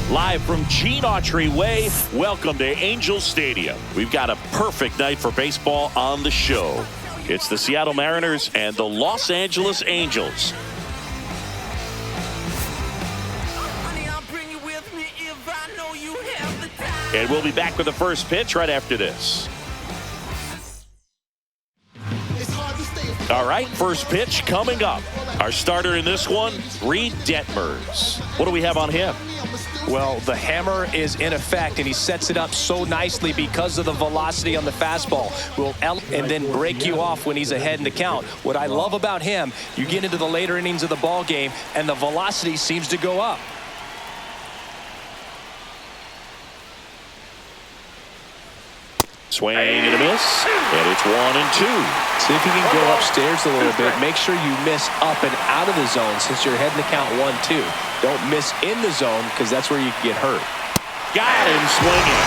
Live from Gene Autry Way, welcome to Angel Stadium. We've got a perfect night for baseball on the show. It's the Seattle Mariners and the Los Angeles Angels. And we'll be back with the first pitch right after this. All right, first pitch coming up. Our starter in this one, Reed Detmers. What do we have on him? Well, the hammer is in effect, and he sets it up so nicely because of the velocity on the fastball. Will and then break you off when he's ahead in the count. What I love about him, you get into the later innings of the ball game, and the velocity seems to go up. Swing and a miss, and it's 1-2. See if you can go upstairs a little bit. Make sure you miss up and out of the zone since you're heading to count 1-2. Don't miss in the zone because that's where you can get hurt. Got him swinging.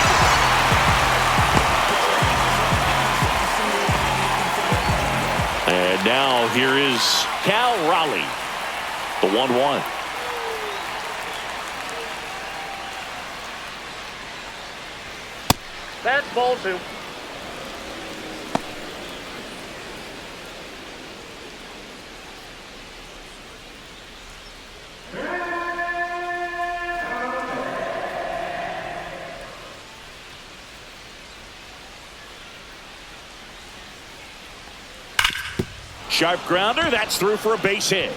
And now here is Cal Raleigh, the 1-1. That's ball two. Sharp grounder, that's through for a base hit.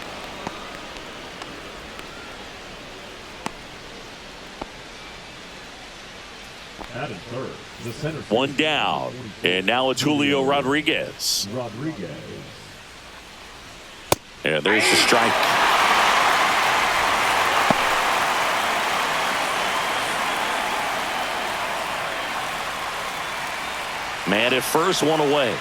Added third, the center. One down, and now it's Julio Rodriguez. And there's the strike. Man at first, one away.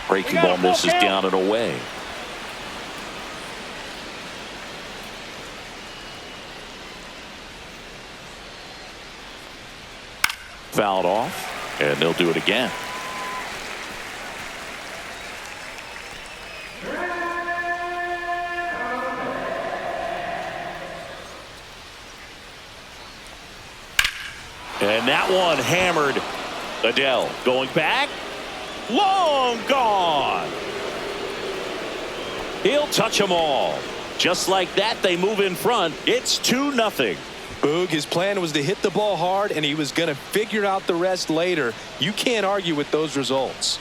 Breaking ball misses down and away. Fouled off, and they'll do it again. And that one hammered. Adele going back. Long gone. He'll touch them all. Just like that, they move in front. It's 2-0. Boog, his plan was to hit the ball hard, and he was going to figure out the rest later. You can't argue with those results.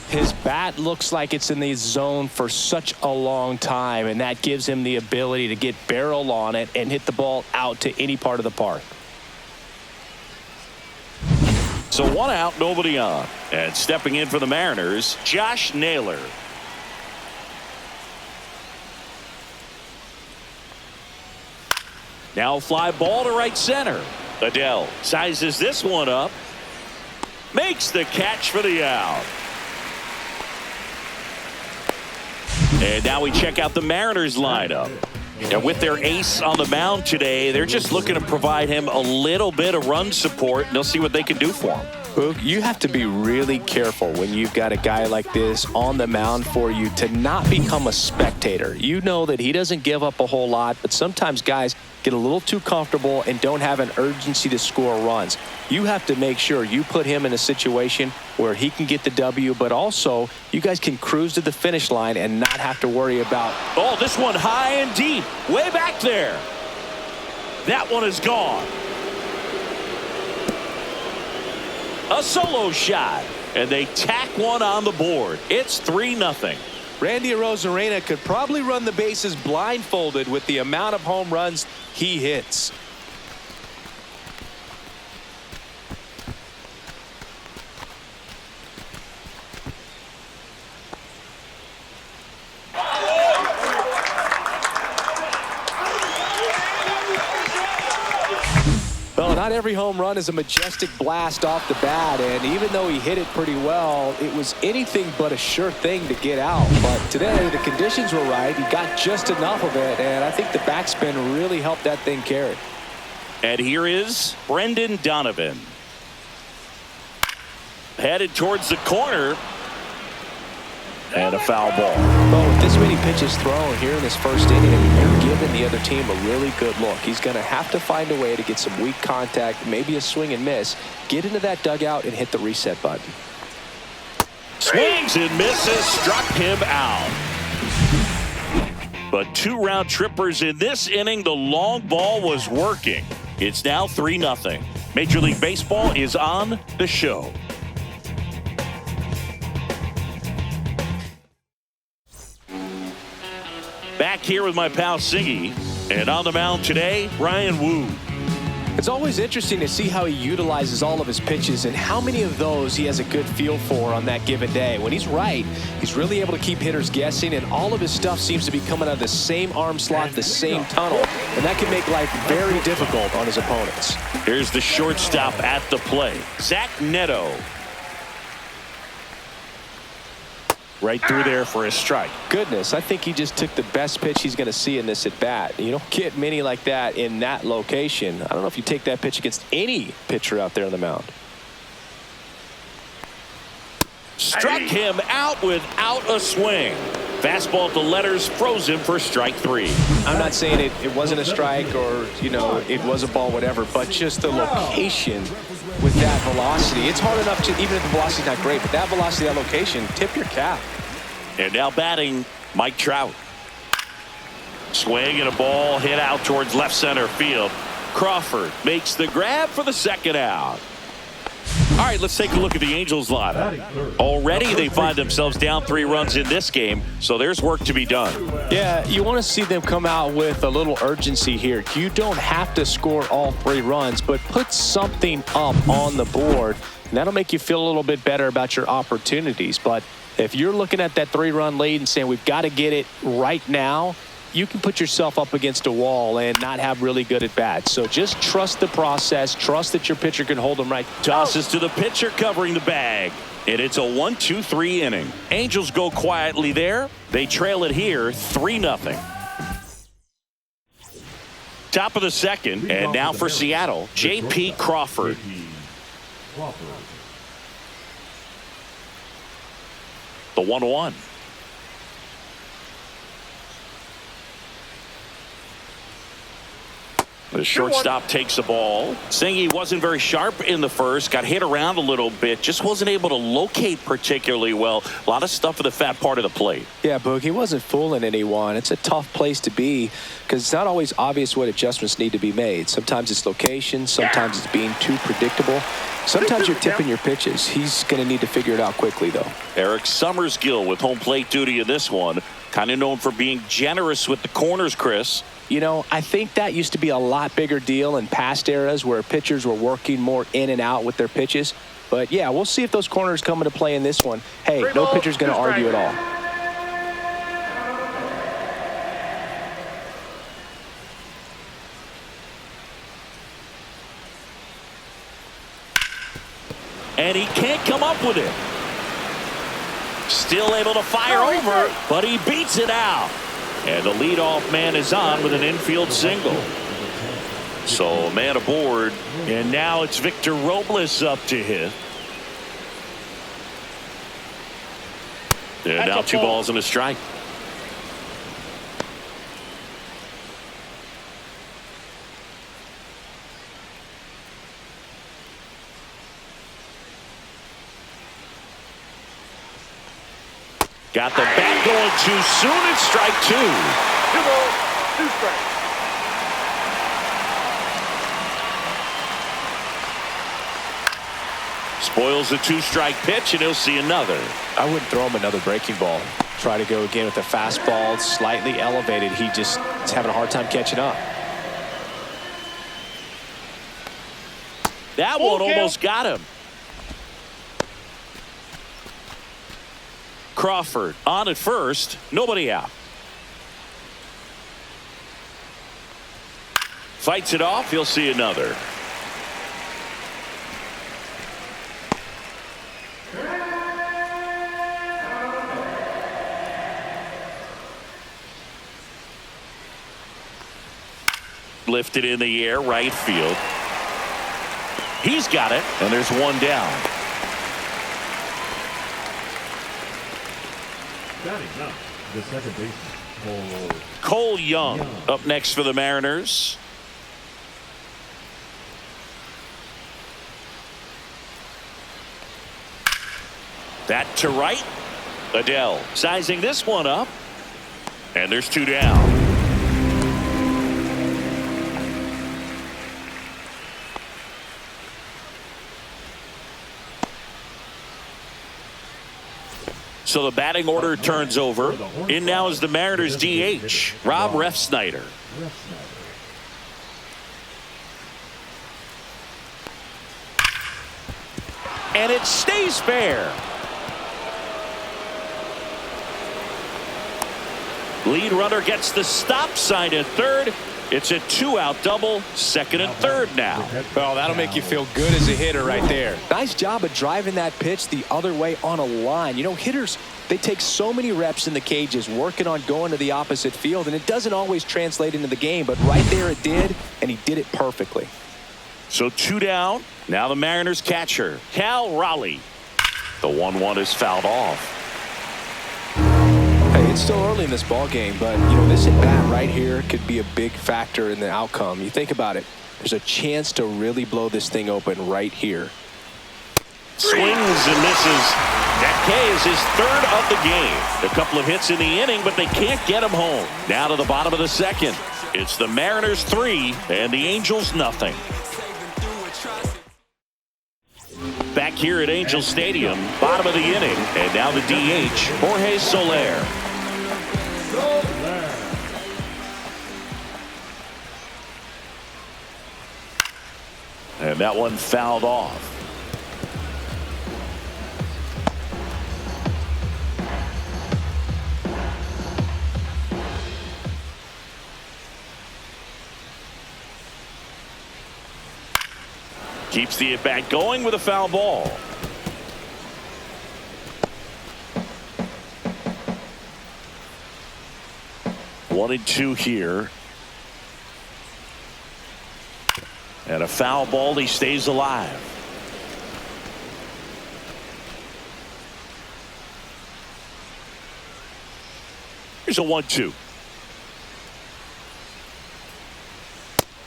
His bat looks like it's in the zone for such a long time, and that gives him the ability to get barrel on it and hit the ball out to any part of the park. So one out, nobody on. And stepping in for the Mariners, Josh Naylor. Now fly ball to right center. Adele sizes this one up. Makes the catch for the out. And now we check out the Mariners lineup. And with their ace on the mound today, they're just looking to provide him a little bit of run support, and they'll see what they can do for him. Boog, you have to be really careful when you've got a guy like this on the mound for you to not become a spectator. You know that he doesn't give up a whole lot, but sometimes guys get a little too comfortable and don't have an urgency to score runs. You have to make sure you put him in a situation where he can get the W, but also you guys can cruise to the finish line and not have to worry about. Oh, this one high and deep, way back there. That one is gone. A solo shot, and they tack one on the board. It's 3-0. Randy Arozarena could probably run the bases blindfolded with the amount of home runs he hits. Well, not every home run is a majestic blast off the bat, and even though he hit it pretty well, it was anything but a sure thing to get out. But today, the conditions were right. He got just enough of it, and I think the backspin really helped that thing carry. And here is Brendan Donovan. Headed towards the corner. And a foul ball. Well, with this many pitches thrown here in this first inning, you're giving the other team a really good look. He's going to have to find a way to get some weak contact, maybe a swing and miss, get into that dugout and hit the reset button. Swings and misses, struck him out. But 2 round trippers in this inning. The long ball was working. It's now 3-0. Major League Baseball is on the show. Back here with my pal Singy, and on the mound today, Ryan Wu. It's always interesting to see how he utilizes all of his pitches and how many of those he has a good feel for on that given day. When he's right, he's really able to keep hitters guessing, and all of his stuff seems to be coming out of the same arm slot, the same tunnel, and that can make life very difficult on his opponents. Here's the shortstop at the plate, Zach Neto. Right through there for a strike. Goodness, I think he just took the best pitch he's going to see in this at bat. You don't get many like that in that location. I don't know if you take that pitch against any pitcher out there on the mound. Struck him out without a swing. Fastball at the letters, froze him for strike 3. I'm not saying it wasn't a strike or, you know, it was a ball, whatever, but just the location with that velocity. It's hard enough to, even if the velocity's not great, but that velocity, that location, tip your cap. And now batting, Mike Trout. Swing and a ball hit out towards left center field. Crawford makes the grab for the second out. All right, let's take a look at the Angels lineup. Already they find themselves down 3 runs in this game, so there's work to be done. Yeah, you want to see them come out with a little urgency here. You don't have to score all 3 runs, but put something up on the board, and that'll make you feel a little bit better about your opportunities. But if you're looking at that 3-run lead and saying we've got to get it right now, you can put yourself up against a wall and not have really good at bats. So just trust the process. Trust that your pitcher can hold them right. Tosses to the pitcher covering the bag. And it's a 1-2-3 inning. Angels go quietly there. They trail it here 3-0. Top of the second. And now for Seattle, J.P. Crawford. The 1-1. The shortstop takes the ball. Singy wasn't very sharp in the first. Got hit around a little bit. Just wasn't able to locate particularly well. A lot of stuff in the fat part of the plate. Yeah, Boog, he wasn't fooling anyone. It's a tough place to be because it's not always obvious what adjustments need to be made. Sometimes it's location. Sometimes it's being too predictable. Sometimes you're tipping your pitches. He's going to need to figure it out quickly, though. Eric Summersgill with home plate duty in this one. Kind of known for being generous with the corners, Chris. You know, I think that used to be a lot bigger deal in past eras where pitchers were working more in and out with their pitches. But, yeah, we'll see if those corners come into play in this one. Hey, no pitcher's going to argue at all. And he can't come up with it. Still able to fire over, but he beats it out. And the leadoff man is on with an infield single. So a man aboard, and now it's Victor Robles up to hit. And now 2 balls and a strike. Got the bat going too soon. It's strike 2. 2 balls, 2 strikes. Spoils the 2-strike pitch, and he'll see another. I wouldn't throw him another breaking ball. Try to go again with the fastball, slightly elevated. He just is having a hard time catching up. That one almost got him. Crawford on at first, nobody out. Fights it off, he'll see another. Lifted in the air, right field. He's got it, and there's one down. Batting up, the second baseman, Cole Young up next for the Mariners. That to right. Adele sizing this one up. And there's 2 down. So the batting order turns over. In now is the Mariners DH, Rob Refsnyder. And it stays fair. Lead runner gets the stop sign at third. It's a 2-out double, second and third now. Well, that'll make you feel good as a hitter right there. Nice job of driving that pitch the other way on a line. You know, hitters, they take so many reps in the cages working on going to the opposite field, and it doesn't always translate into the game, but right there it did, and he did it perfectly. So 2 down. Now the Mariners catcher, Cal Raleigh. The 1-1 is fouled off. Hey, it's still early in this ball game, but you know, this at bat right here could be a big factor in the outcome. You think about it, there's a chance to really blow this thing open right here. Swings and misses. That K is his third of the game. A couple of hits in the inning, but they can't get him home. Now to the bottom of the second. It's the Mariners 3 and the Angels nothing. Back here at Angel Stadium, bottom of the inning, and now the DH, Jorge Soler. And that one fouled off. Keeps the at-bat going with a foul ball. One and 2 here. And a foul ball. He stays alive. Here's a 1-2.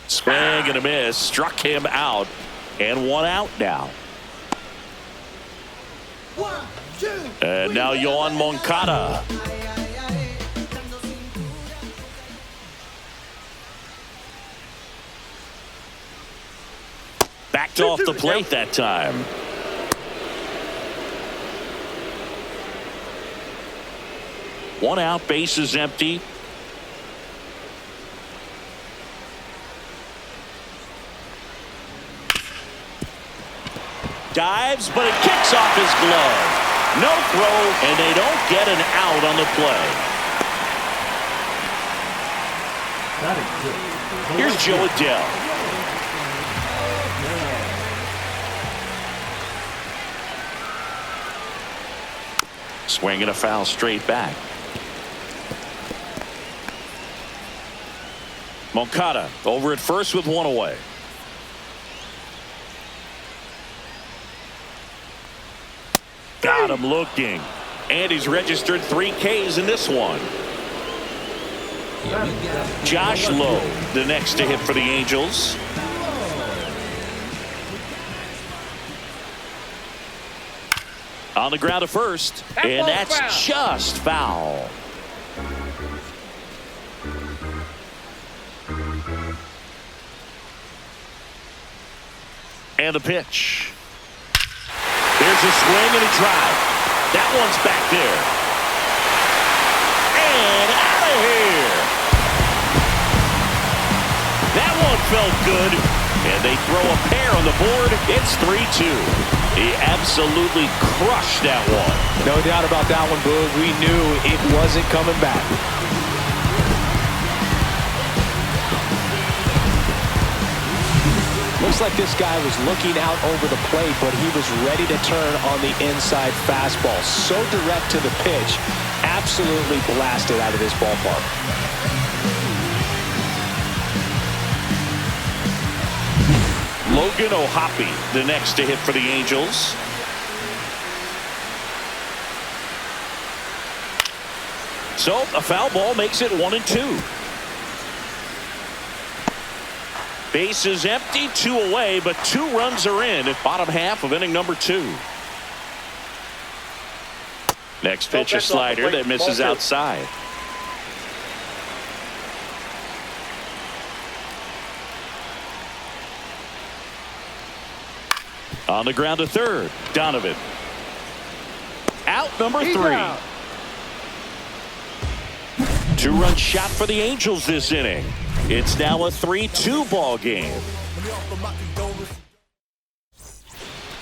Swing and a miss. Struck him out. And 1 out now. And now Yohan Moncada. Backed off the plate that time. One out, base is empty. Dives, but it kicks off his glove. No throw, and they don't get an out on the play. Here's Joe Adele. Swinging a foul straight back. Moncada over at first with 1 away. Got him looking. And he's registered 3 Ks in this one. Josh Lowe, the next to hit for the Angels. On the ground to first. And that's just foul. And the pitch. There's a swing and a drive. That one's back there. And out of here. That one felt good. And they throw a pair on the board. It's 3-2. He absolutely crushed that one. No doubt about that one, Boog. We knew it wasn't coming back. Looks like this guy was looking out over the plate, but he was ready to turn on the inside fastball. So direct to the pitch. Absolutely blasted out of this ballpark. Logan O'Hoppe, the next to hit for the Angels. So a foul ball makes it 1-2. Bases empty, 2 away, but 2 runs are in at bottom half of inning number 2. Next pitch, a slider that misses outside. On the ground to third, Donovan. Out number 3. 2-run shot for the Angels this inning. It's now a 3-2 ball game.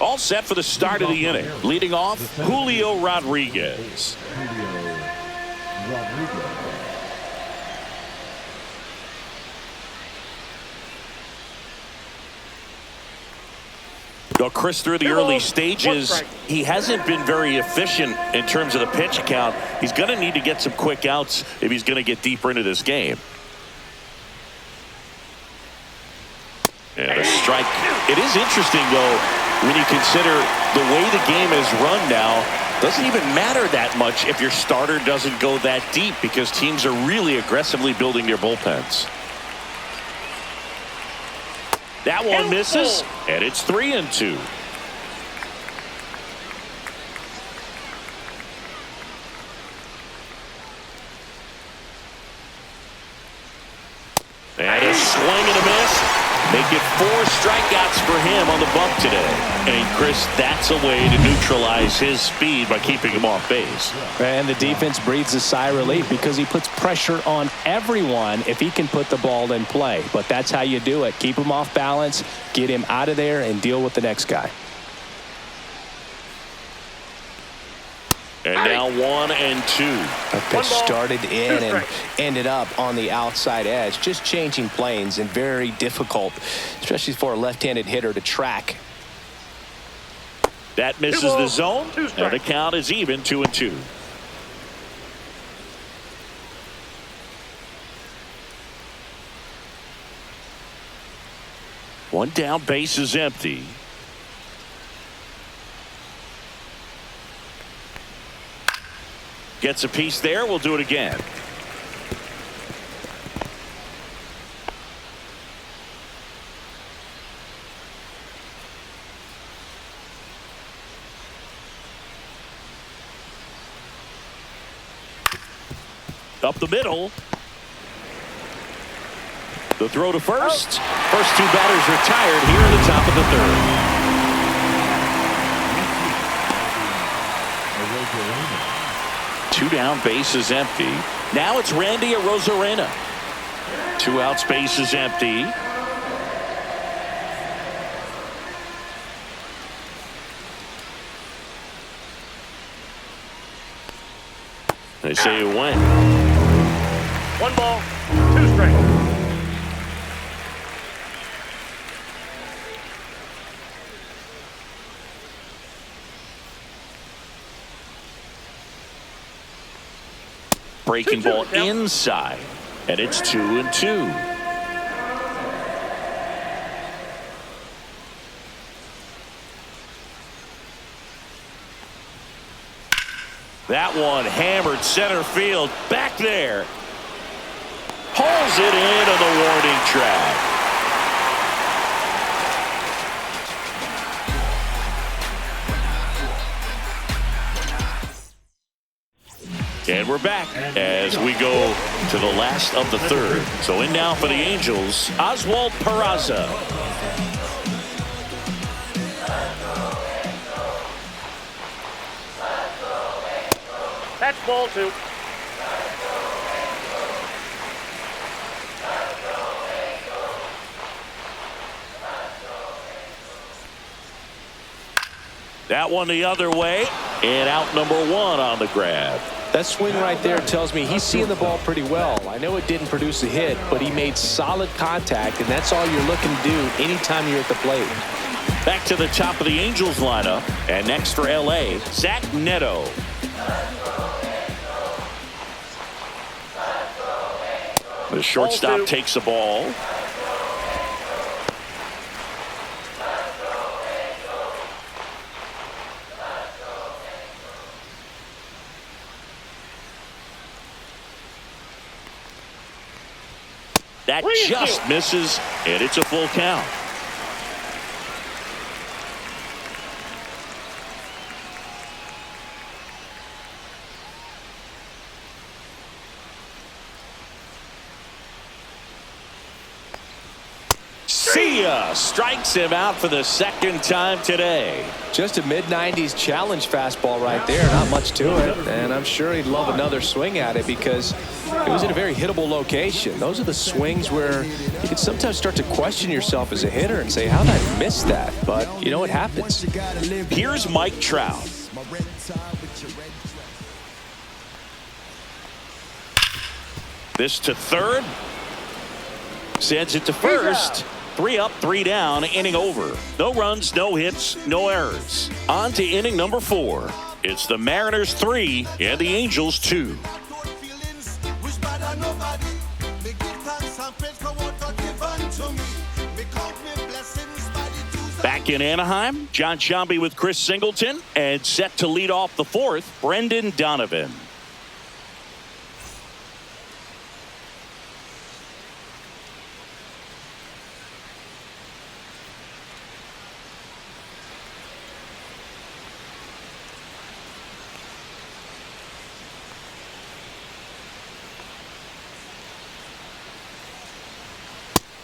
All set for the start of the inning. Leading off, Julio Rodriguez. Well, Chris, through the early stages, he hasn't been very efficient in terms of the pitch count. He's going to need to get some quick outs if he's going to get deeper into this game. And a strike. It is interesting, though, when you consider the way the game is run now. Doesn't even matter that much if your starter doesn't go that deep, because teams are really aggressively building their bullpens. That one misses, and it's 3-2. And a swing and a miss. Make it 4 strikeouts for him on the bump today. And Chris, that's a way to neutralize his speed by keeping him off base. And the defense breathes a sigh of relief because he puts pressure on everyone if he can put the ball in play. But that's how you do it. Keep him off balance, get him out of there, and deal with the next guy. And now 1-2. A pitch started in and ended up on the outside edge. Just changing planes, and very difficult, especially for a left-handed hitter, to track. That misses the zone, and the count is even 2-2. One down, base is empty. Gets a piece there. We'll do it again. Up the middle. The throw to first. First 2 batters retired here in the top of the 3rd. 2 down, base is empty. Now it's Randy Arozarena. 2 outs, base is empty. They say it went. 1 ball, 2 strikes. Breaking ball inside, and it's 2-2. That one hammered center field, back there. Hauls it in on the warning track. And we're back as we go to the last of the 3rd. So in now for the Angels, Oswald Peraza. That's ball 2. That one the other way, and out number 1 on the grab. That swing right there tells me he's seeing the ball pretty well. I know it didn't produce a hit, but he made solid contact, and that's all you're looking to do anytime you're at the plate. Back to the top of the Angels lineup, and next for L.A., Zach Neto. The shortstop takes the ball. That just misses, and it's a full count. See ya! Strikes him out for the second time today. Just a mid-90s challenge fastball right there. Not much to it. And I'm sure he'd love another swing at it because it was in a very hittable location. Those are the swings where you can sometimes start to question yourself as a hitter and say, how did I miss that? But, you know, it happens. Here's Mike Trout. This to third. Sends it to first. 3 up, 3 down, inning over. No runs, no hits, no errors. On to inning number 4. It's the Mariners 3 and the Angels 2. Back in Anaheim, John Sciambi with Chris Singleton, and set to lead off the 4th, Brendan Donovan.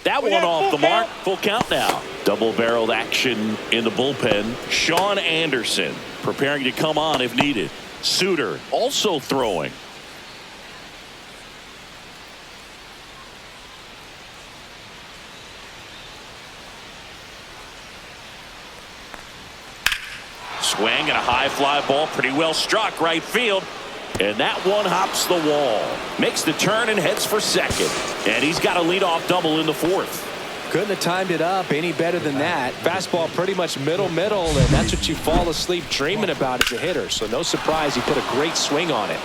That one off the mark. Full count now. Double-barreled action in the bullpen. Sean Anderson preparing to come on if needed. Suter also throwing. Swing and a high fly ball. Pretty well struck right field. And that one hops the wall. Makes the turn and heads for second. And he's got a leadoff double in the 4th. Couldn't have timed it up any better than that. Fastball pretty much middle, and that's what you fall asleep dreaming about as a hitter. So no surprise he put a great swing on it.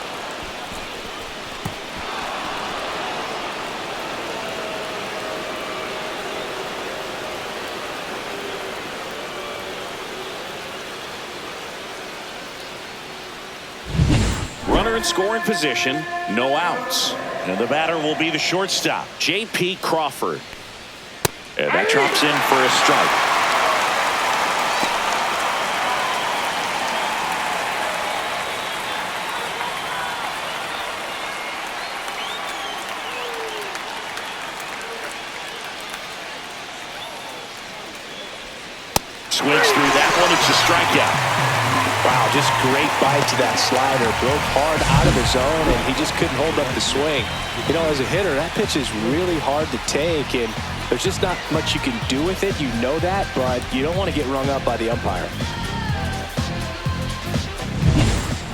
Runner in scoring position, no outs. And the batter will be the shortstop, J.P. Crawford. And that drops in for a strike. Swings through that one. It's a strikeout. Wow, just great bite to that slider. Broke hard out of the zone, and he just couldn't hold up the swing. You know, as a hitter, that pitch is really hard to take, and there's just not much you can do with it. You know that, but you don't want to get rung up by the umpire.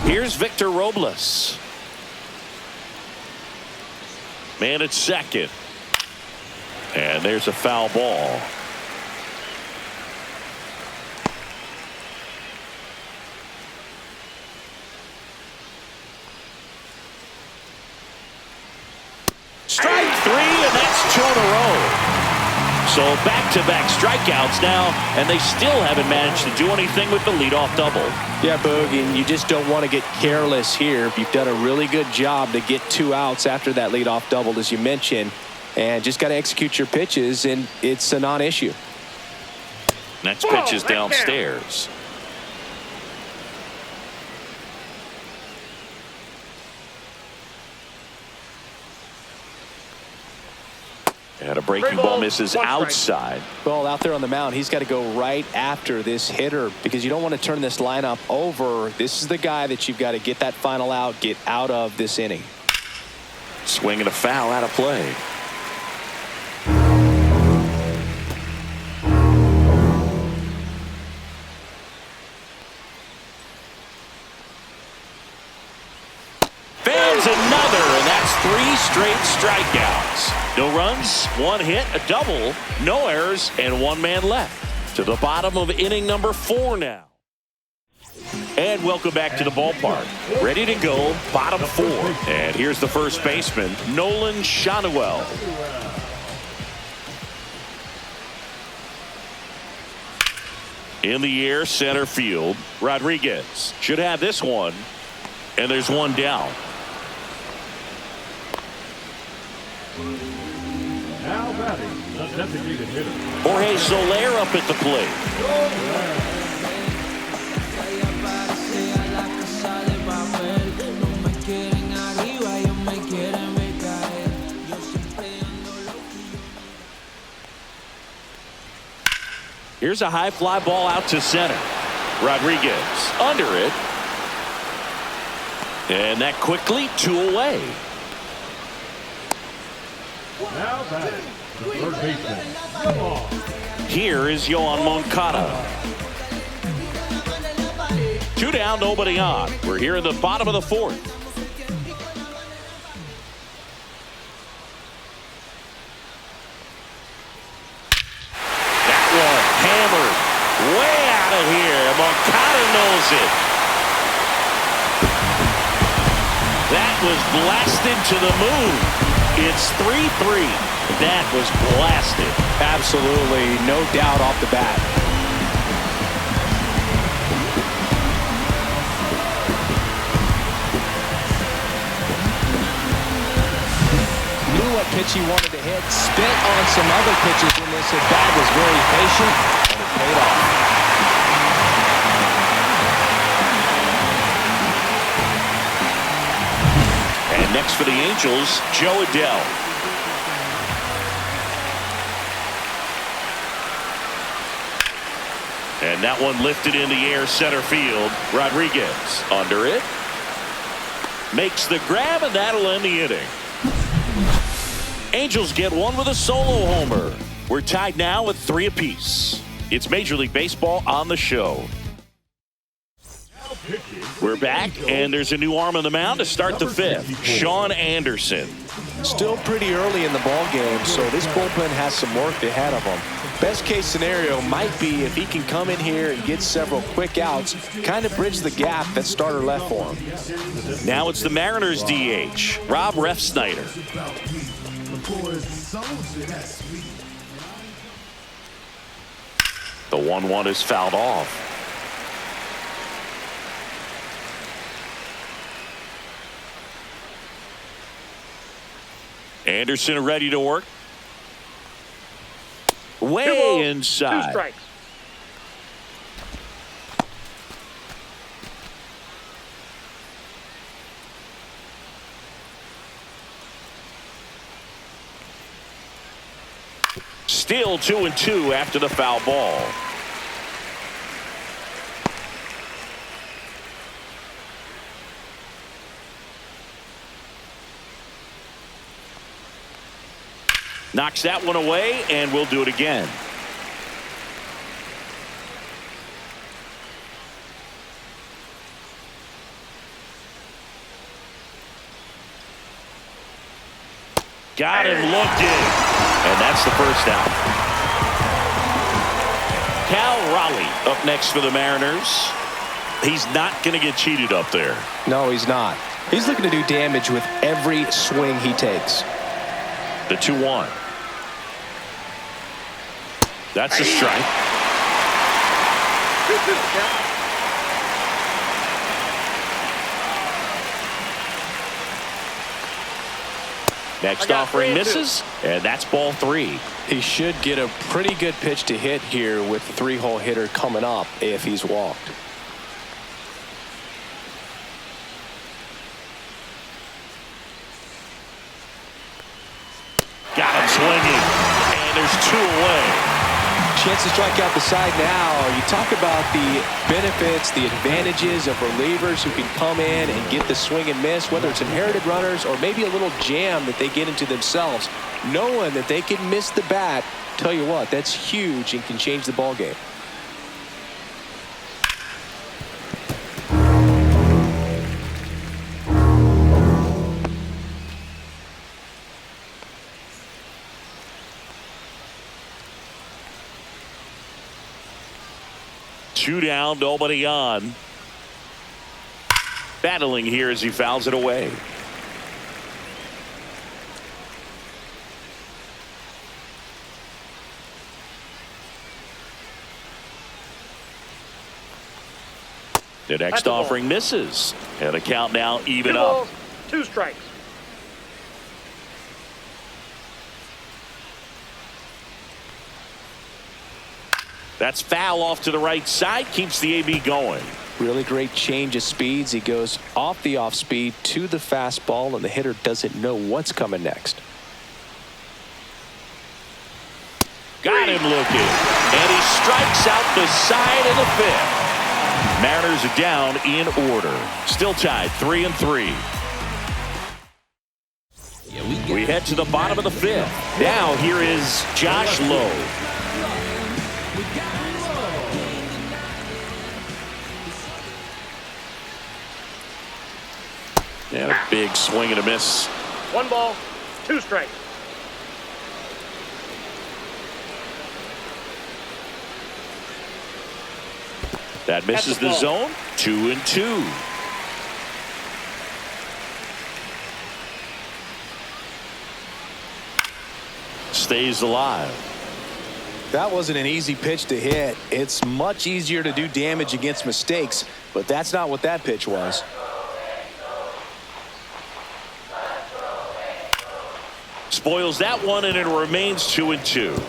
Here's Victor Robles. Man at second. And there's a foul ball. Strike 3, and that's 2 in a row. So back-to-back strikeouts now, and they still haven't managed to do anything with the leadoff double. Yeah, Boog, and you just don't want to get careless here. You've done a really good job to get 2 outs after that leadoff double, as you mentioned, and just got to execute your pitches, and it's a non-issue. Next pitch is downstairs. And a breaking ball misses outside. Well, out there on the mound, he's got to go right after this hitter because you don't want to turn this lineup over. This is the guy that you've got to get that final out, get out of this inning. Swing and a foul out of play. Fans another, and that's 3 straight strikeouts. No runs, 1 hit, a double, no errors, and 1 man left. To the bottom of inning number 4 now. And welcome back to the ballpark. Ready to go, bottom 4. And here's the first baseman, Nolan Schanuel. In the air, center field, Rodriguez should have this one. And there's 1 down. batting, the designated hitter. Jorge Soler up at the plate. Here's a high fly ball out to center. Rodriguez under it. And that quickly 2 away. Now batting, the third baseman, Yohan. Here is Yohan Moncada. 2 down, nobody on. We're here in the bottom of the 4th. That one hammered way out of here. Moncada knows it. That was blasted to the moon. It's 3-3. That was blasted. Absolutely, no doubt off the bat. Knew what pitch he wanted to hit. Spit on some other pitches in this at bat. Was very patient, and it paid off. And next for the Angels, Joe Adele. And that one lifted in the air center field. Rodriguez under it. Makes the grab, and that'll end the inning. Angels get one with a solo homer. We're tied now with 3 apiece. It's Major League Baseball on the show. We're back, and there's a new arm on the mound to start the 5th. Sean Anderson. Still pretty early in the ball game, so this bullpen has some work ahead of them. Best case scenario might be if he can come in here and get several quick outs, kind of bridge the gap that starter left for him. Now it's the Mariners DH, Rob Refsnyder. The 1-1 is fouled off. Anderson ready to work. Way 2 balls, inside. 2 strikes. Still 2-2 after the foul ball. Knocks that one away, and we'll do it again. Got him looking, and that's the first out. Cal Raleigh up next for the Mariners. He's not going to get cheated up there. No, he's not. He's looking to do damage with every swing he takes. The 2-1. That's a strike. 2-2 count. Next offering misses, and that's ball 3. He should get a pretty good pitch to hit here with the 3-hole hitter coming up if he's walked. Got him swinging, and there's 2 away. Chance to strike out the side now. You talk about the benefits, the advantages of relievers who can come in and get the swing and miss, whether it's inherited runners or maybe a little jam that they get into themselves. Knowing that they can miss the bat, tell you what, that's huge and can change the ball game. Two down, nobody on. Battling here as he fouls it away. The next offering misses. And the count now even 2 up. balls, 2 strikes. That's foul off to the right side. Keeps the AB going. Really great change of speeds. He goes off the off speed to the fastball, and the hitter doesn't know what's coming next. Got him looking. And he strikes out the side of the fifth. Mariners are down in order. Still tied 3-3. We head to the bottom of the fifth. Now here is Josh Lowe. And a big swing and a miss. 1 ball, 2 strikes. That misses the zone. 2-2. Stays alive. That wasn't an easy pitch to hit. It's much easier to do damage against mistakes, but that's not what that pitch was. Spoils that one, and it remains 2-2.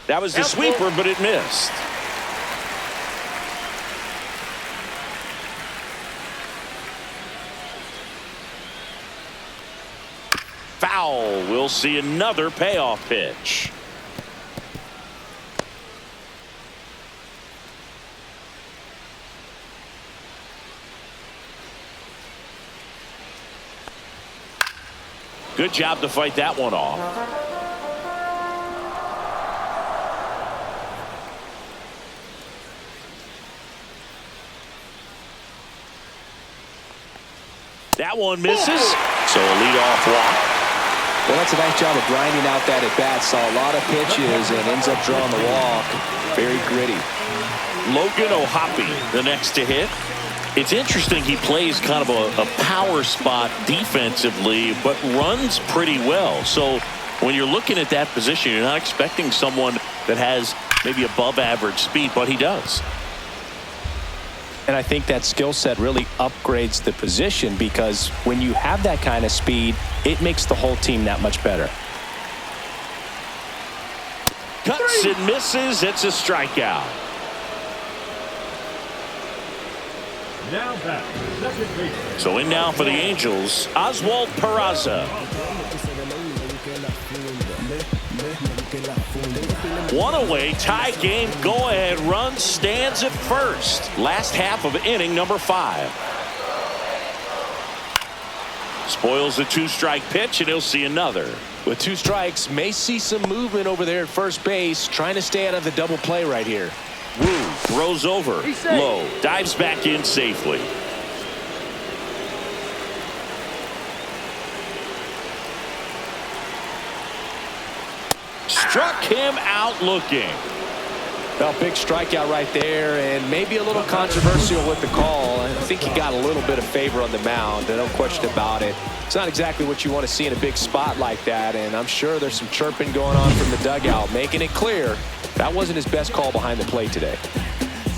That was the sweeper, but it missed. Foul. We'll see another payoff pitch. Good job to fight that one off. That one misses, so a leadoff walk. Well, that's a nice job of grinding out that at bat. Saw a lot of pitches and ends up drawing the walk. Very gritty. Logan O'Hoppe, the next to hit. It's interesting, he plays kind of a power spot defensively, but runs pretty well. So when you're looking at that position, you're not expecting someone that has maybe above average speed, but he does. And I think that skill set really upgrades the position, because when you have that kind of speed, it makes the whole team that much better. Cuts and misses. It's a strikeout. Now back, second baseman. So in now for the Angels, Oswald Peraza. One away, tie game, go-ahead run, stands at first. Last half of inning number 5. Spoils the 2-strike pitch, and he'll see another. With 2 strikes, may see some movement over there at first base, trying to stay out of the double play right here. Wu throws over. Low dives back in safely. Struck him out looking. Well, big strikeout right there, and maybe a little controversial with the call. I think he got a little bit of favor on the mound, no question about it. It's not exactly what you want to see in a big spot like that, and I'm sure there's some chirping going on from the dugout, making it clear that wasn't his best call behind the plate today.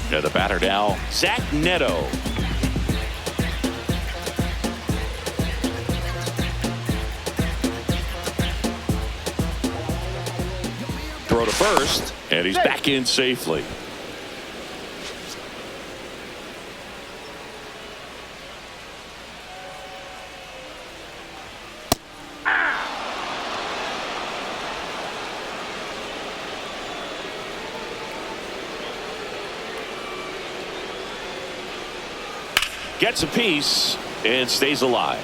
Yeah, the batter now, Zach Neto. Throw to first, and he's back in safely. Gets a piece and stays alive.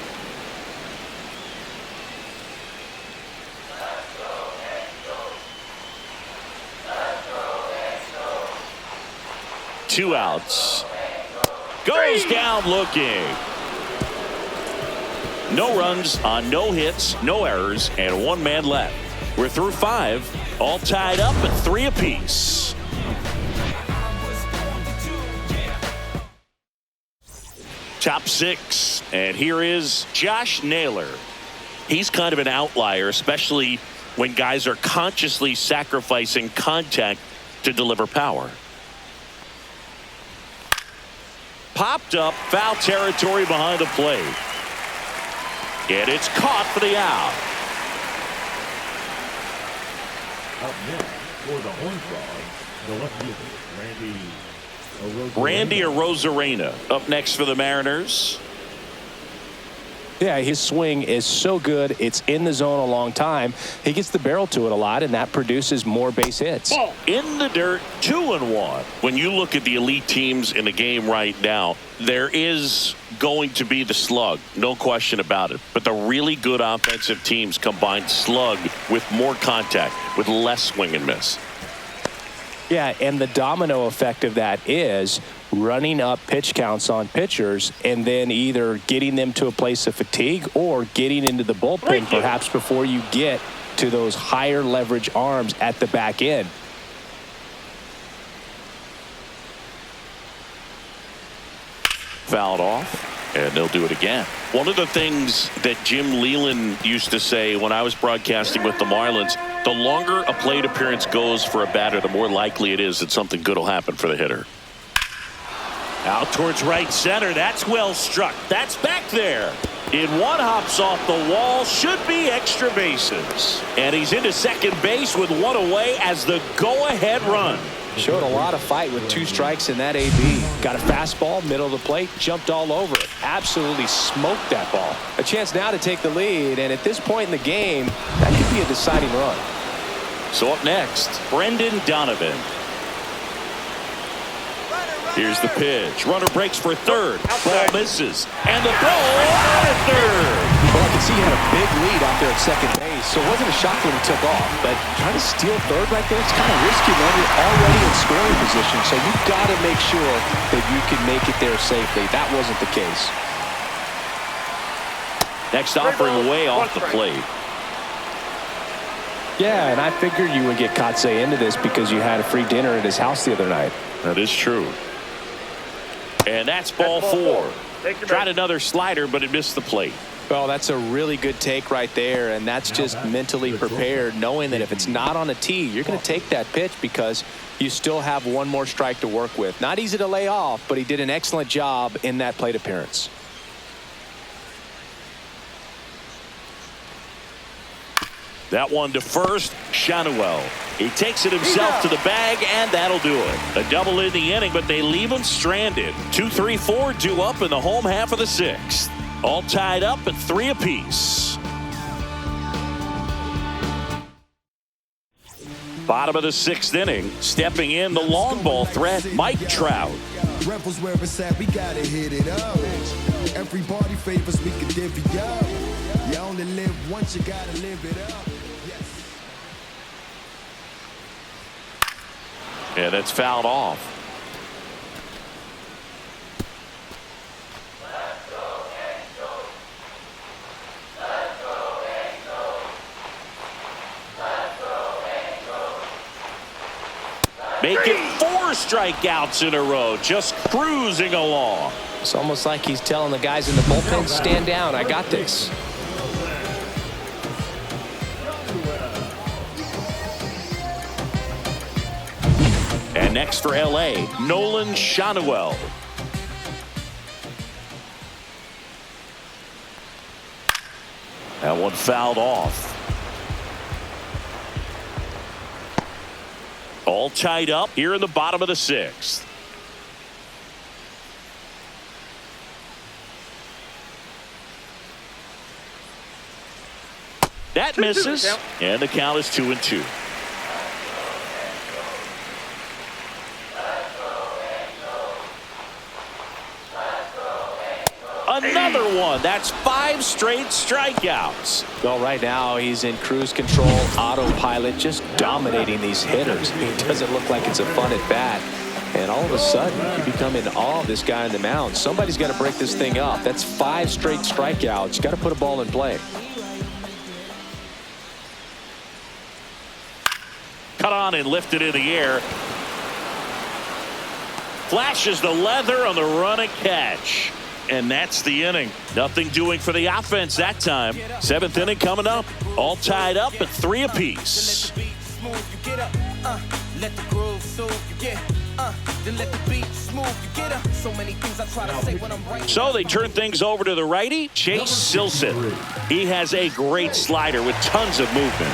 Two outs. Goes down looking. No runs on no hits, no errors, and 1 man left. We're through 5, all tied up at 3 apiece. Top 6, and here is Josh Naylor. He's kind of an outlier, especially when guys are consciously sacrificing contact to deliver power. popped up, foul territory behind the plate. And it's caught for the out. Up next for the Horned Frogs, the left fielder, Randy Arozarena up next for the Mariners. Yeah, his swing is so good. It's in the zone a long time. He gets the barrel to it a lot, and that produces more base hits. Ball in the dirt, 2-1. When you look at the elite teams in the game right now, there is going to be the slug, no question about it. But the really good offensive teams combine slug with more contact, with less swing and miss. Yeah, and the domino effect of that is running up pitch counts on pitchers and then either getting them to a place of fatigue or getting into the bullpen perhaps before you get to those higher leverage arms at the back end. Fouled off, and they'll do it again. One of the things that Jim Leland used to say when I was broadcasting with the Marlins, the longer a plate appearance goes for a batter, the more likely it is that something good will happen for the hitter. Out towards right center. That's well struck. That's back there. In one, hops off the wall. Should be extra bases. And he's into second base with one away as the go-ahead run. Showed a lot of fight with 2 strikes in that AB. Got a fastball, middle of the plate, jumped all over it. Absolutely smoked that ball. A chance now to take the lead, and at this point in the game, that could be a deciding run. So up next, Brendan Donovan. Here's the pitch. Runner breaks for third. Ball misses. And the throw out at third. Well, I can see he had a big lead out there at second base, so it wasn't a shock when he took off. But trying to steal third right there, it's kind of risky when you're already in scoring position. So you've got to make sure that you can make it there safely. That wasn't the case. Next offering way off the plate. Yeah, and I figured you would get Kotsay into this because you had a free dinner at his house the other night. That is true. And that's ball 4. Tried another slider, but it missed the plate. Well, that's a really good take right there, and that's just mentally prepared, knowing that if it's not on a tee, you're going to take that pitch because you still have one more strike to work with. Not easy to lay off, but he did an excellent job in that plate appearance. That one to first, Shanuel. He takes it himself to the bag, and that'll do it. A double in the inning, but they leave him stranded. 2, 3, 4 due up in the home half of the 6th. All tied up at 3 apiece. Bottom of the 6th inning, stepping in the long ball threat, Mike Trout. Rebels where it's at, we gotta hit it up. Everybody favors, we can divvy up. You only live once, you gotta live it up. And it's fouled off. Making 4 strikeouts in a row, just cruising along. It's almost like he's telling the guys in the bullpen, stand down, I got this. And next for LA, Nolan Shanuel. That one fouled off. All tied up here in the bottom of the 6th. That misses, and the count is 2-2. Another one. That's 5 straight strikeouts. Well, right now he's in cruise control, autopilot, just dominating these hitters. It doesn't look like it's a fun at bat. And all of a sudden, you become in awe of this guy on the mound. Somebody's got to break this thing up. That's 5 straight strikeouts. You got to put a ball in play. Cut on and lifted in the air. Flashes the leather on the run and catch. And that's the inning. Nothing doing for the offense that time. 7th inning coming up. All tied up at 3 apiece. Then let the beat smooth. You get her. So many things I try to say when I'm right. So they turn things over to the righty, Chase Silson. He has a great slider with tons of movement.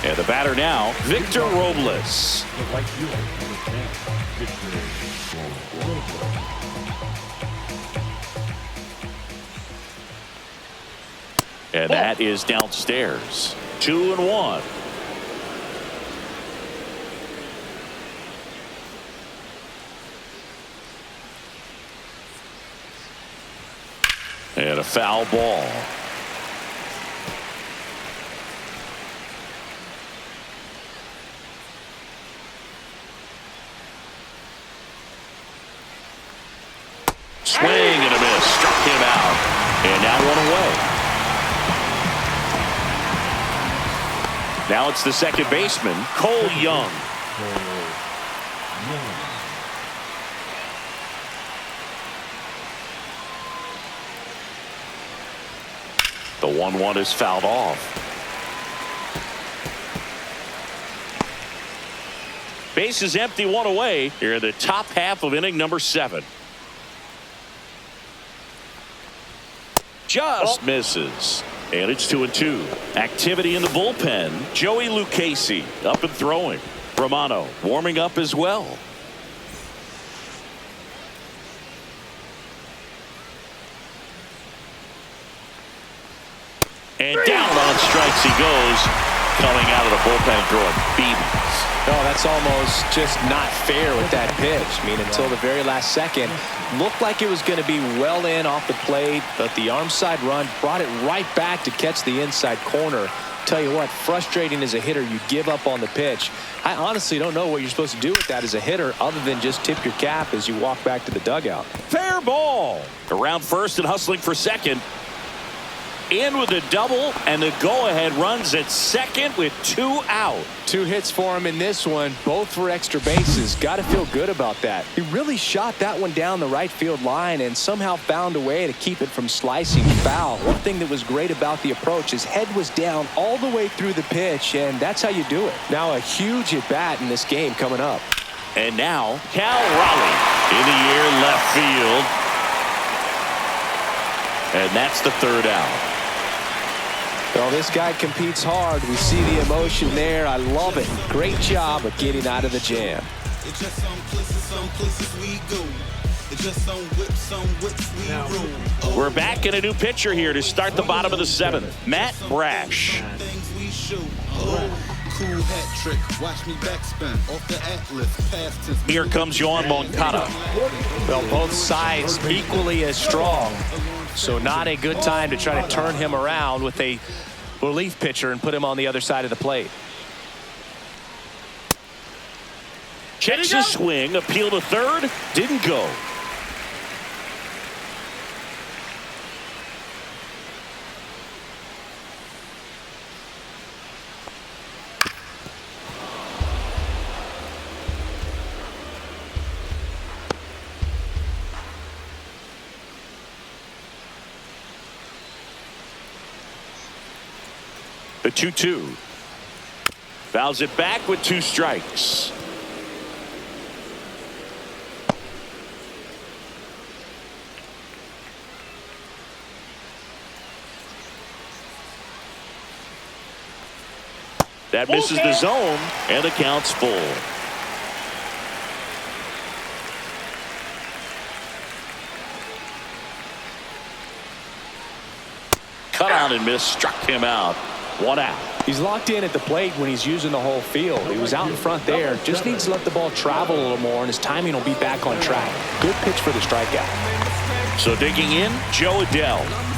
And the batter now, Victor Robles. And that is downstairs. 2-1. And a foul ball. Swing and a miss. Struck him out. And now one away. Now it's the second baseman, Cole Young. The 1-1 is fouled off. Base is empty, one away here in the top half of inning number 7. Just misses. And it's 2-2. Activity in the bullpen. Joey Lucchesi up and throwing. Romano warming up as well. And down on strikes he goes. Coming out of the bullpen throwing BBs. No, that's almost just not fair with that pitch. I mean, until the very last second, looked like it was going to be well in off the plate, but the arm side run brought it right back to catch the inside corner. Tell you what, frustrating as a hitter, you give up on the pitch. I honestly don't know what you're supposed to do with that as a hitter other than just tip your cap as you walk back to the dugout. Fair ball. Around first and hustling for second. In with a double, and the go-ahead runs at second with 2 out. 2 hits for him in this one, both for extra bases. Got to feel good about that. He really shot that one down the right field line and somehow found a way to keep it from slicing foul. One thing that was great about the approach, his head was down all the way through the pitch, and that's how you do it. Now a huge at-bat in this game coming up. And now Cal Raleigh in the air left field. And that's the 3rd out. Well, this guy competes hard. We see the emotion there. I love it. Great job of getting out of the jam. It's just some places we go. It's just some whips we roll. We're back in a new pitcher here to start the bottom of the 7th. Matt Brash. Things we show. Cool hat trick. Watch me backspin off the Atlas. Past tense. Here comes Yohan Moncada. Well, both sides equally as strong. So not a good time to try to turn him around with a relief pitcher and put him on the other side of the plate. Checks his swing, appeal to third, didn't go. The 2-2. Fouls it back with 2 strikes. That misses the zone, and the count's full. Cut on and miss, struck him out. 1 out. He's locked in at the plate when he's using the whole field. He was out in front there. Just needs to let the ball travel a little more, and his timing will be back on track. Good pitch for the strikeout. So digging in, Joe Adell.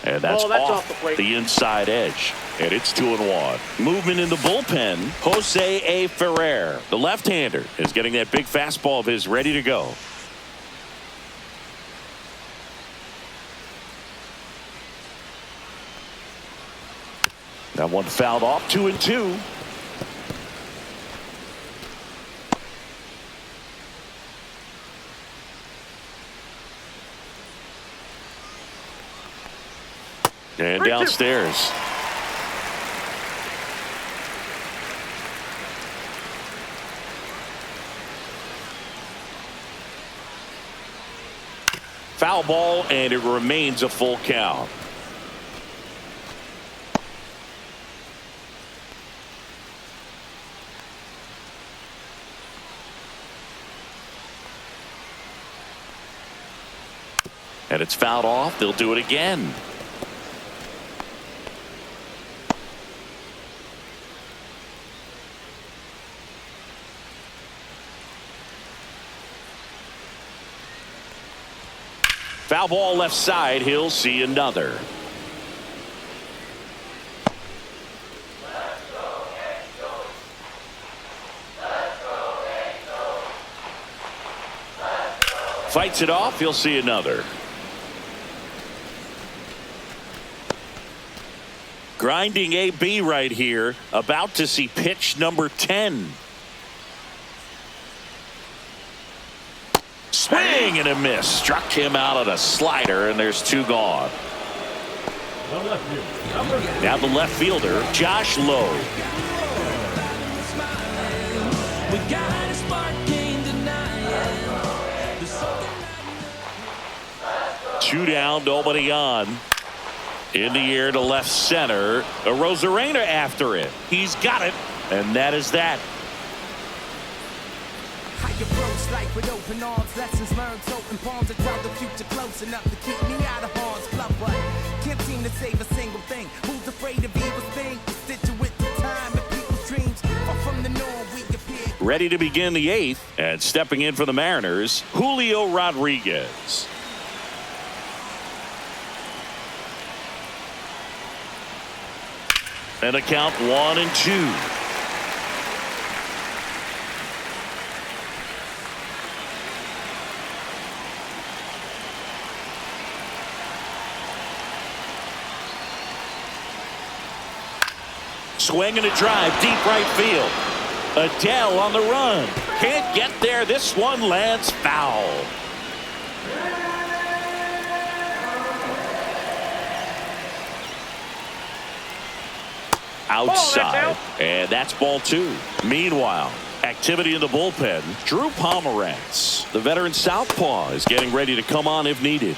And that's off the inside edge. And it's 2-1. Movement in the bullpen. Jose A. Ferrer, the left-hander, is getting that big fastball of his ready to go. That one fouled off. 2-2. And downstairs. Foul ball, and it remains a full count. And it's fouled off. They'll do it again. Foul ball left side. He'll see another. Fights it off. He'll see another. Grinding AB right here. About to see pitch number 10. Swing and a miss. Struck him out on a slider, and there's 2 gone. Now the left fielder, Josh Lowe. Two down, nobody on. In the air to left center. Rosarena after it. He's got it, and that is that. Approach life with open arms, lessons learned, open palms that draw the future close enough to keep me out of harm's club, but can't seem to save a single thing. Who's afraid of evil's thing? Stitch with the time and people's dreams. Far from the norm, we appear. Ready to begin the 8th, and stepping in for the Mariners, Julio Rodriguez. And a count 1-2. Swing and a drive, deep right field. Adele on the run. Can't get there. This one lands foul. Outside. And that's ball 2. Meanwhile, activity in the bullpen. Drew Pomerantz, the veteran southpaw, is getting ready to come on if needed.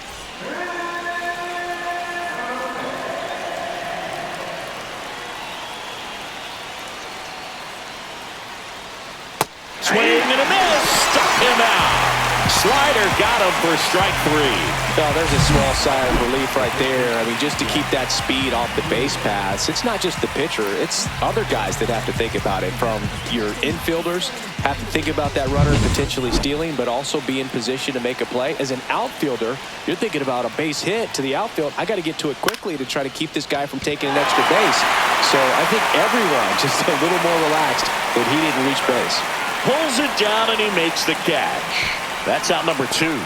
Swing and a miss. Stuck him out. Slider got him for strike 3. Oh, there's a small sigh of relief right there. I mean, just to keep that speed off the base paths. It's not just the pitcher. It's other guys that have to think about it. From your infielders have to think about that runner potentially stealing, but also be in position to make a play. As an outfielder, you're thinking about a base hit to the outfield. I got to get to it quickly to try to keep this guy from taking an extra base. So I think everyone just a little more relaxed that he didn't reach base. Pulls it down and he makes the catch. That's out number 2.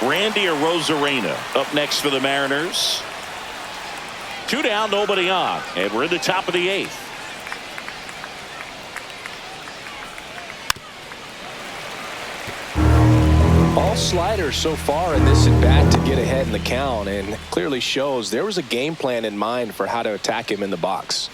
Randy Rosarena up next for the Mariners. 2 down, nobody on, and we're in the top of the 8th. All sliders so far in this at bat to get ahead in the count, and clearly shows there was a game plan in mind for how to attack him in the box.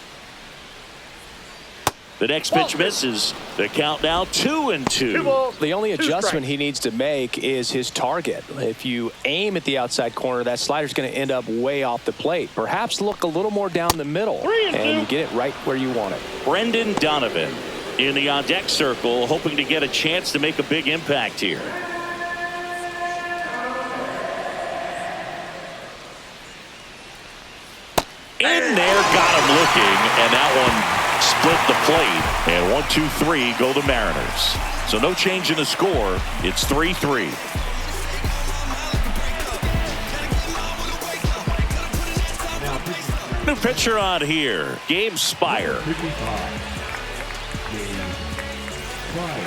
The next pitch misses. The count now 2-2. The only adjustment he needs to make is his target. If you aim at the outside corner, that slider's going to end up way off the plate. Perhaps look a little more down the middle, and you get it right where you want it. Brendan Donovan in the on-deck circle, hoping to get a chance to make a big impact here. In there, got him looking, and that one split the plate, and 1-2-3 go the Mariners. So no change in the score. It's 3-3. New pitcher on here, Gabe Spire.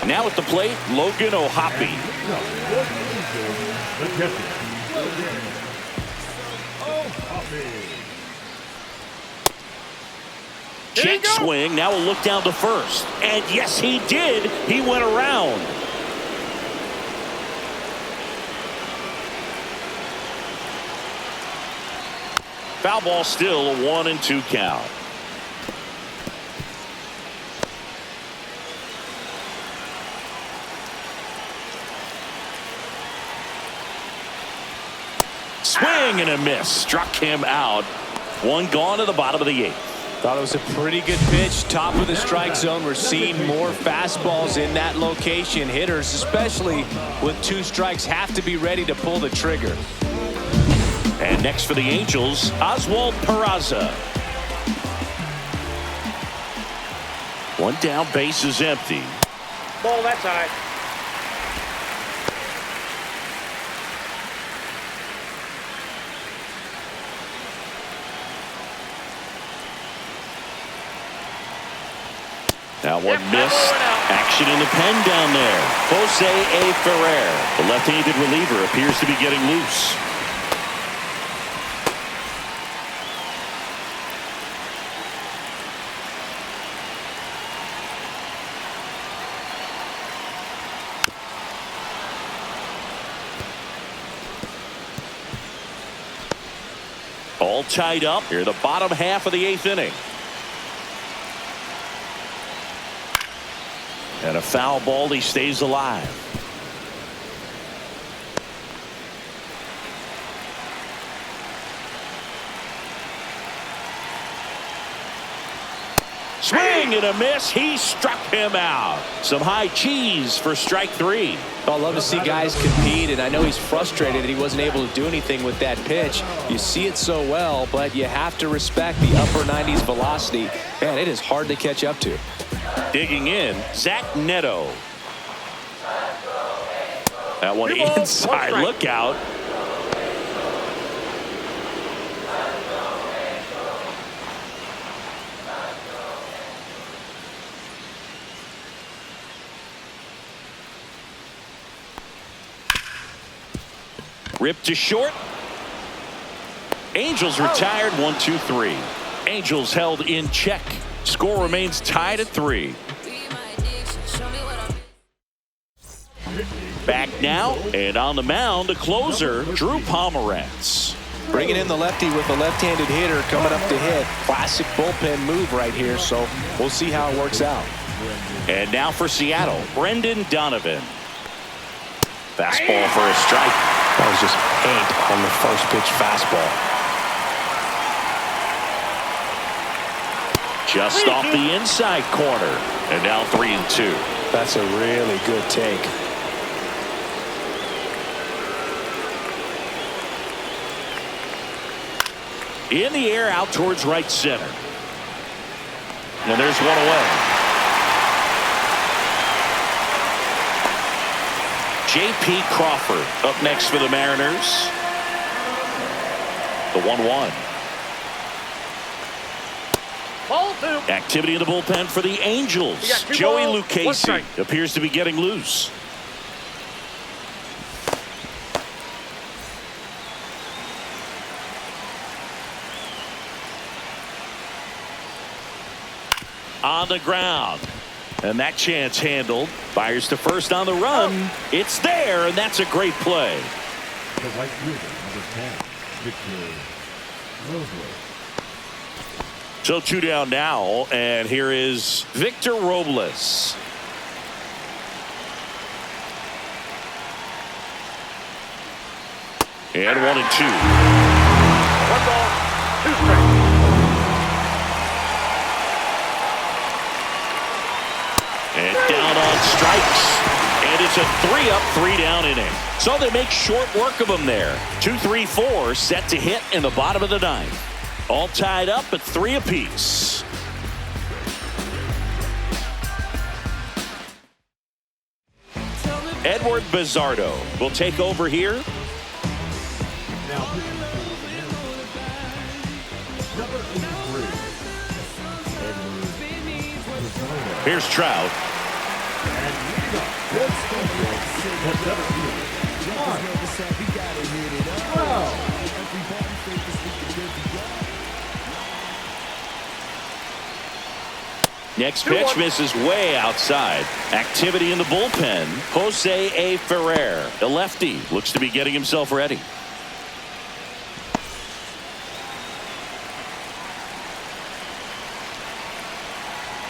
Now at the plate, Logan O'Hoppe. Check swing. Now we'll look down to first. And yes, he did. He went around. Foul ball, still a 1-2 count. Swing and a miss. Struck him out. One gone to the bottom of the 8th. Thought it was a pretty good pitch. Top of the strike zone. We're seeing more fastballs in that location. Hitters, especially with 2 strikes, have to be ready to pull the trigger. And next for the Angels, Oswald Peraza. One down, base is empty. Ball that side. That one missed. Action in the pen down there. Jose A. Ferrer. The left-handed reliever appears to be getting loose. All tied up here in the bottom half of the 8th inning. And a foul ball. He stays alive. Swing and a miss. He struck him out. Some high cheese for strike 3. I love to see guys compete, and I know he's frustrated that he wasn't able to do anything with that pitch. You see it so well, but you have to respect the upper 90s velocity. Man, it is hard to catch up to. Digging in, Zach Neto. That one inside. Look out. Ripped to short. Angels retired. 1-2-3. Angels held in check. Score remains tied at 3. Back now, and on the mound, the closer, Drew Pomeranz. Bringing in the lefty with a left-handed hitter coming up to hit. Classic bullpen move right here, so we'll see how it works out. And now for Seattle, Brendan Donovan. Fastball for a strike. That was just paint on the first pitch fastball. Just off the inside corner. And now 3-2. That's a really good take. In the air out towards right center. And there's one away. J.P. Crawford up next for the Mariners. The 1-1. Ball 2. Activity in the bullpen for the Angels. Joey Lucchesi appears to be getting loose. On the ground. And that chance handled. Fires to first on the run. It's there, and that's a great play. The right fielder, number 10, Victor Robles. So 2 down now, and here is Victor Robles. And 1-2. 1 ball, 2 strikes. And down on strikes. And it's a 3-up, 3-down inning. So they make short work of them there. 2, 3, 4 set to hit in the bottom of the 9th. All tied up at 3 apiece. Edward Bizardo will take over here. Now, number 83, Edward Bizarro. Here's Trout. And leading up, good stuff the center fielder, John. Wow. Next pitch misses way outside. Activity in the bullpen. Jose A. Ferrer, the lefty, looks to be getting himself ready.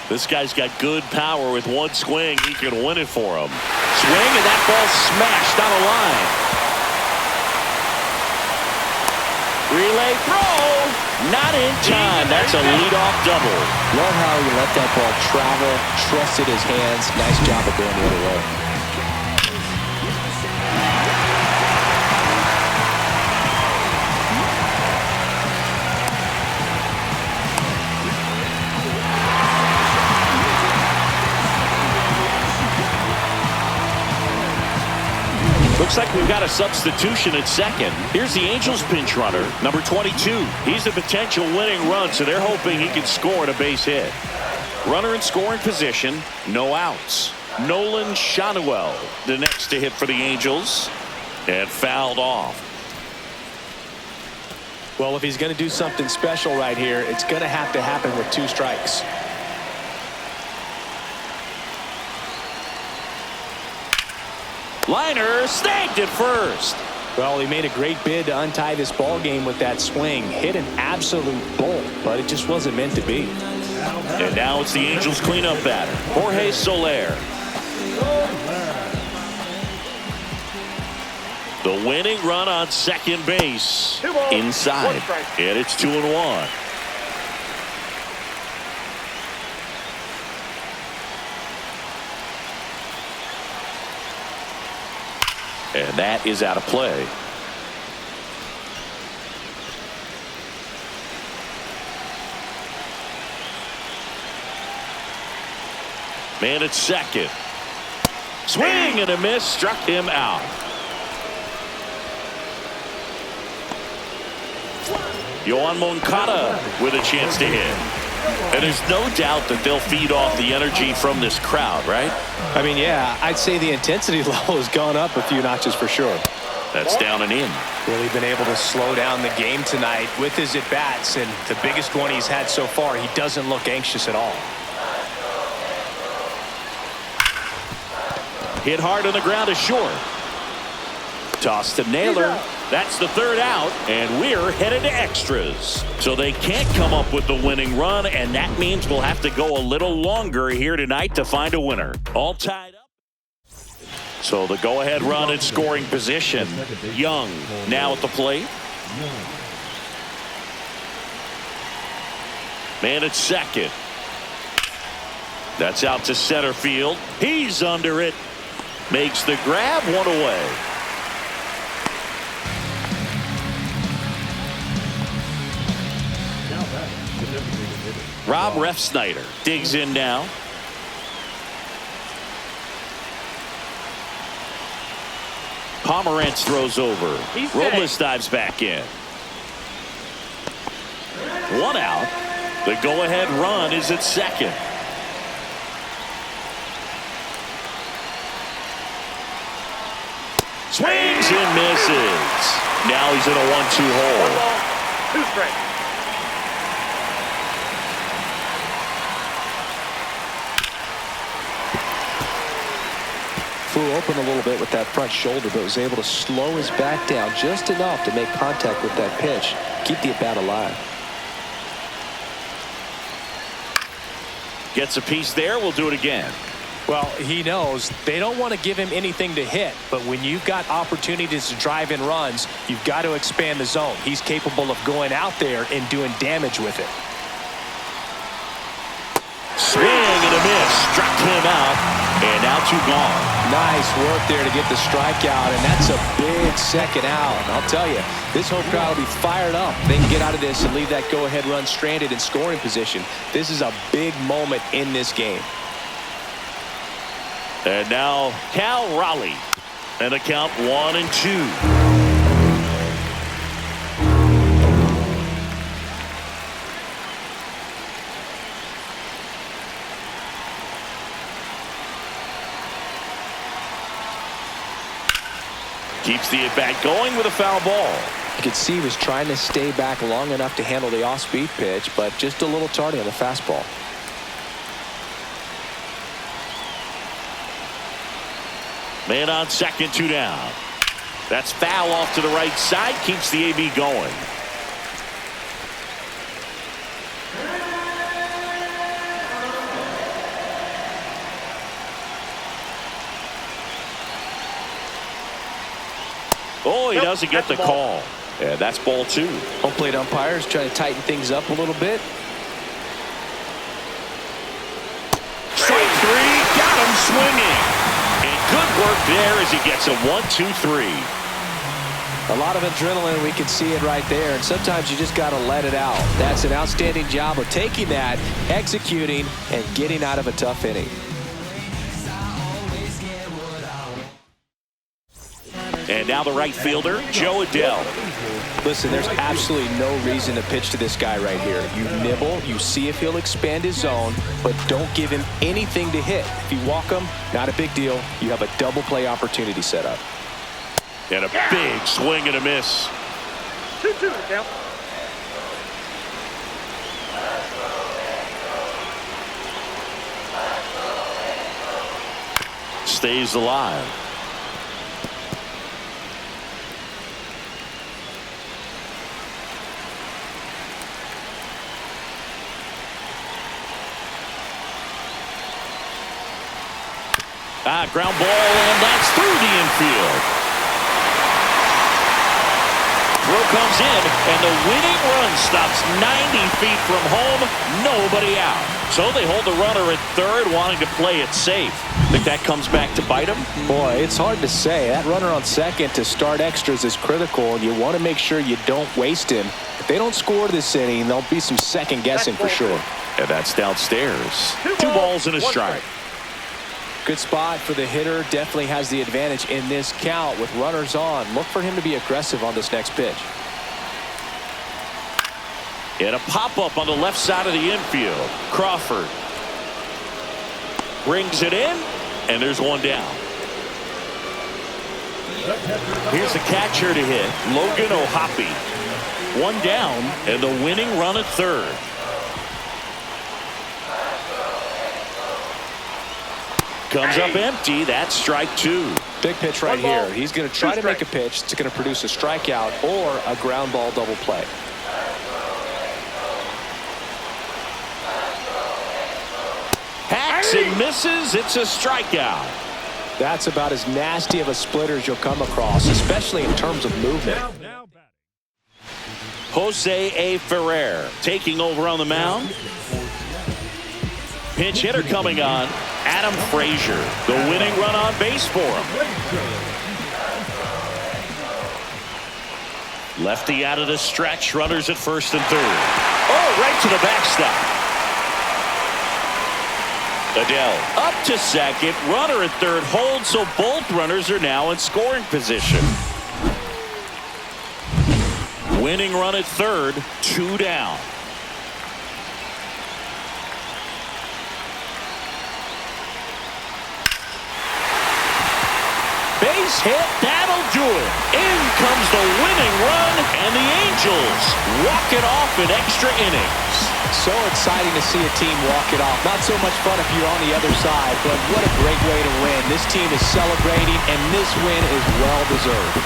This guy's got good power. With one swing, he can win it for him. Swing, and that ball smashed on a line. Relay throw. Not in time. That's a leadoff double. Love how he let that ball travel, trusted his hands. Nice job of going the other way. Looks like we've got a substitution at second. Here's the Angels pinch runner, number 22. He's a potential winning run, so they're hoping he can score at a base hit. Runner in scoring position, no outs. Nolan Shanuel, the next to hit for the Angels, and fouled off. Well, if he's going to do something special right here, it's going to have to happen with 2 strikes. Liner snagged it first. Well, he made a great bid to untie this ball game with that swing. Hit an absolute bolt, but it just wasn't meant to be. And now it's the Angels cleanup batter, Jorge Soler. The winning run on second base. 2 balls, Inside. 1 strike. And it's 2-1. And that is out of play. Man at second. Swing and a miss, struck him out. Yohan Moncada with a chance to hit. And there's no doubt that they'll feed off the energy from this crowd, right? I mean, yeah, I'd say the intensity level has gone up a few notches for sure. That's down and in. Really been able to slow down the game tonight with his at-bats, and the biggest one he's had so far, he doesn't look anxious at all. Hit hard on the ground is short. Toss to Naylor. That's the 3rd out, and we're headed to extras. So they can't come up with the winning run, and that means we'll have to go a little longer here tonight to find a winner. All tied up. So the go-ahead run in scoring position. Young now at the plate. Man at second. That's out to center field. He's under it. Makes the grab, 1 away. Rob Refsnyder digs in now. Pomerantz throws over. Robles dives back in. 1 out. The go-ahead run is at second. Swings and misses. Now he's in a 1-2 hole. 2 strikes. Flew open a little bit with that front shoulder, but was able to slow his back down just enough to make contact with that pitch. Keep the at-bat alive. Gets a piece there. We'll do it again. Well, he knows they don't want to give him anything to hit, but when you've got opportunities to drive in runs, you've got to expand the zone. He's capable of going out there and doing damage with it. Swing and a miss. Struck him out. And now 2 gone. Nice work there to get the strikeout, and that's a big second out. And I'll tell you, this home crowd will be fired up. They can get out of this and leave that go-ahead run stranded in scoring position. This is a big moment in this game. And now Cal Raleigh. And a count 1-2. Keeps the at-bat going with a foul ball. You could see he was trying to stay back long enough to handle the off-speed pitch, but just a little tardy on the fastball. Man on second, 2 down. That's foul off to the right side. Keeps the AB going. Oh, he Nope, doesn't get the that's a ball. call. Yeah, that's ball 2. Home plate umpires trying to tighten things up a little bit. Strike 3, got him swinging. And good work there as he gets a 1-2-3. A lot of adrenaline, we can see it right there, and sometimes you just got to let it out. That's an outstanding job of taking that, executing, and getting out of a tough inning. And now the right fielder, Joe Adell. Listen, there's absolutely no reason to pitch to this guy right here. You nibble, you see if he'll expand his zone, but don't give him anything to hit. If you walk him, not a big deal. You have a double play opportunity set up. And a big swing and a miss. 2-2 the count. Stays alive. Ground ball, and that's through the infield. Throw comes in, and the winning run stops 90 feet from home. Nobody out. So they hold the runner at third, wanting to play it safe. Think that comes back to bite him? Boy, it's hard to say. That runner on second to start extras is critical, and you want to make sure you don't waste him. If they don't score this inning, there'll be some second guessing for sure. And that's downstairs. 2 balls and a strike. Good spot for the hitter. Definitely has the advantage in this count with runners on. Look for him to be aggressive on this next pitch. And a pop-up on the left side of the infield. Crawford brings it in, and there's one down. Here's the catcher to hit, Logan O'Hoppe. One down, and the winning run at third. Comes up empty. That's strike 2. Big pitch right here. He's going to try to make a pitch that's going to produce a strikeout or a ground ball double play. Hacks and misses. It's a strikeout. That's about as nasty of a splitter as you'll come across, especially in terms of movement. Jose A. Ferrer taking over on the mound. Pinch hitter coming on, Adam Frazier. The winning run on base for him. Lefty out of the stretch, runners at first and third. Oh, right to the backstop. Adell up to second, runner at third holds, so both runners are now in scoring position. Winning run at third, 2 down. Base hit, that'll do it. In comes the winning run, and the Angels walk it off in extra innings. So exciting to see a team walk it off. Not so much fun if you're on the other side, but what a great way to win. This team is celebrating, and this win is well deserved.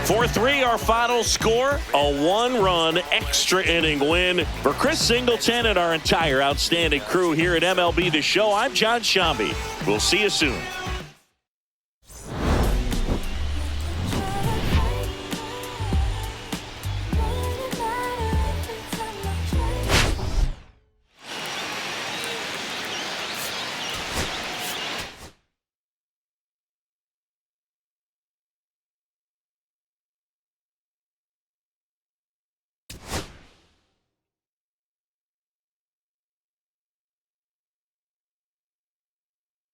4-3 our final score, a 1-run extra inning win for Chris Singleton and our entire outstanding crew here at MLB The Show. I'm John Shambi. We'll see you soon.